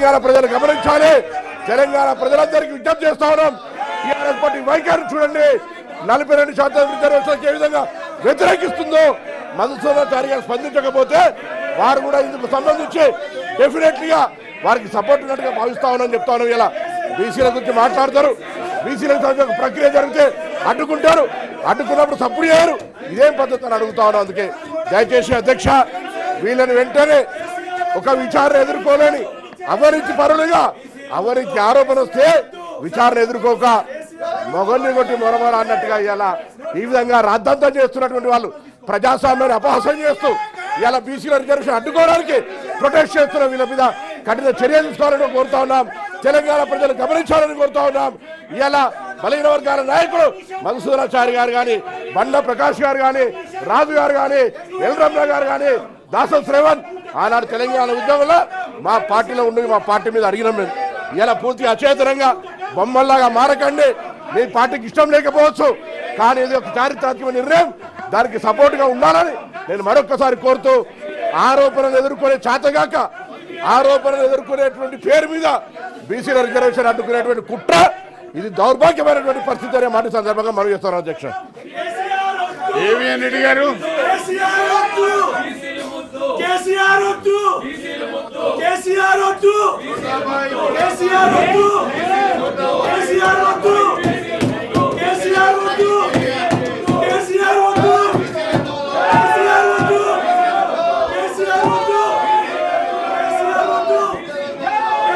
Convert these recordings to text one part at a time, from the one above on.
తెలంగాణ ప్రజలు గమనించాలి. తెలంగాణ ప్రజలందరికీ విజ్ఞప్తి చేస్తా ఉన్నాం. టీఆర్ఎస్ పార్టీ వైఖరి చూడండి. 42% రిజర్వేషన్లకు ఏ విధంగా వ్యతిరేకిస్తుందో మధుసూదనాచారి గారు స్పందించకపోతే వారు కూడా ఇందుకు సంబంధించి డెఫినెట్లీగా వారికి సపోర్ట్ ఉన్నట్టుగా భావిస్తా ఉన్నామని చెప్తా ఉన్నాం. ఇలా బీసీల గురించి మాట్లాడతారు. బీసీలకు ప్రక్రియ జరిగితే అడ్డుకుంటారు. అడ్డుకున్నప్పుడు సపోర్ట్ చేయరు. ఇదేం పద్ధతి అని అడుగుతా ఉన్నాం. అందుకే దయచేసి అధ్యక్ష వీళ్ళని వెంటనే ఒక విచారణ ఎదుర్కోలేని అవినీతి పరులుగా అవినీతి ఆరోపణ వస్తే విచారణ ఎదుర్కోక మొగల్ని కొట్టి మొరమొర అన్నట్టుగా ఇలా ఈ విధంగా రాద్ధాంతం చేస్తున్నటువంటి వాళ్ళు ప్రజాస్వామ్యాన్ని అపహాసం చేస్తూ ఇలా బీసీల రిజర్వేషన్ అడ్డుకోవడానికి ప్రొటెస్ట్ చేస్తున్న వీళ్ళ మీద కఠిన చర్యలు తీసుకోవాలని కోరుతా ఉన్నాం. తెలంగాణ ప్రజలు గమనించాలని కోరుతా ఉన్నాం. ఇలా బలహీన వర్గాల నాయకులు మధుసూదనాచారి గారు కానీ, బండ ప్రకాష్ గారు కానీ, రాజు గారు కానీ, ఎల్ రమణ గారు కానీ, దాసం శ్రేవన్ ఆనాడు తెలంగాణ ఉద్యమంలో మా పార్టీలో ఉండి మా పార్టీ మీద అడిగినాం. మేము ఇలా పూర్తిగా అచేతనంగా బొమ్మల్లాగా మారకండి. మీ పార్టీకి ఇష్టం లేకపోవచ్చు, కానీ ఇది ఒక చారిత్రాత్మక నిర్ణయం. దానికి సపోర్ట్గా ఉండాలని నేను మరొక్కసారి కోరుతూ ఆరోపణలు ఎదుర్కొనే చేతగాక ఆరోపణలు ఎదుర్కొనేటువంటి పేరు మీద బీసీల రిజర్వేషన్ అడ్డుకునేటువంటి కుట్ర ఇది దౌర్భాగ్యమైనటువంటి పరిస్థితి అనే మాట సందర్భంగా మనం చేస్తాను. అధ్యక్ష ఏవిఎన్ రెడ్డి గారు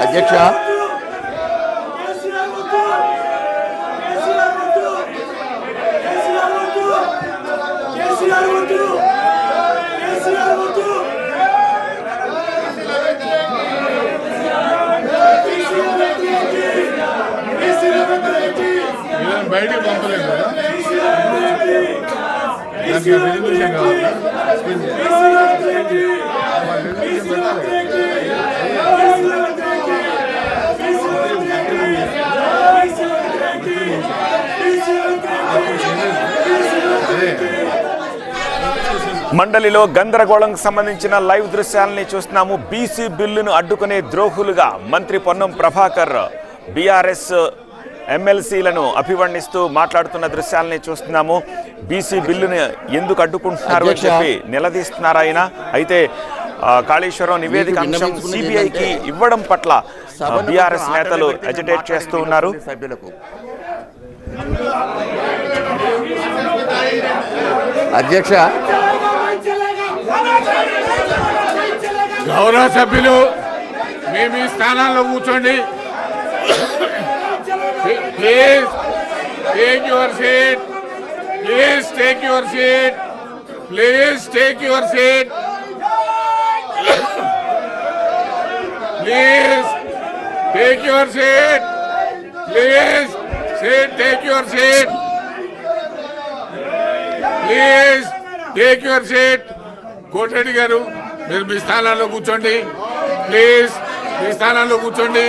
అధ్యక్ష బయటికి పంపలేదు కదా, దానికి రెజల్యూషన్ కావాలి. మండలిలో గందరగోళంకు సంబంధించిన లైవ్ దృశ్యాలని చూస్తున్నాము. బీసీ బిల్లును అడ్డుకునే ద్రోహులుగా మంత్రి పొన్నం ప్రభాకర్ బీఆర్ఎస్ ఎమ్మెల్సీలను అభివర్ణిస్తూ మాట్లాడుతున్న దృశ్యాలని చూస్తున్నాము. బీసీ బిల్లును ఎందుకు అడ్డుకుంటున్నారు అని చెప్పి నిలదీస్తున్నారు ఆయన. అయితే కాళేశ్వరం నివేదిక అంశం సిబిఐకి ఇవ్వడం పట్ల బీఆర్ఎస్ నేతలు ఎజిటేట్ చేస్తూ ఉన్నారు. అధ్యక్ష గౌరవ సభ్యులు మీ మీ స్థానాల్లో కూర్చోండి. Please take your seat. Please take your seat. Please take your seat. Please take your seat. Please take your seat. Please take your seat. Kota Reddy గారు మీరు మీ స్థానాల్లో కూర్చోండి. ప్లీజ్ మీ స్థానాల్లో కూర్చోండి.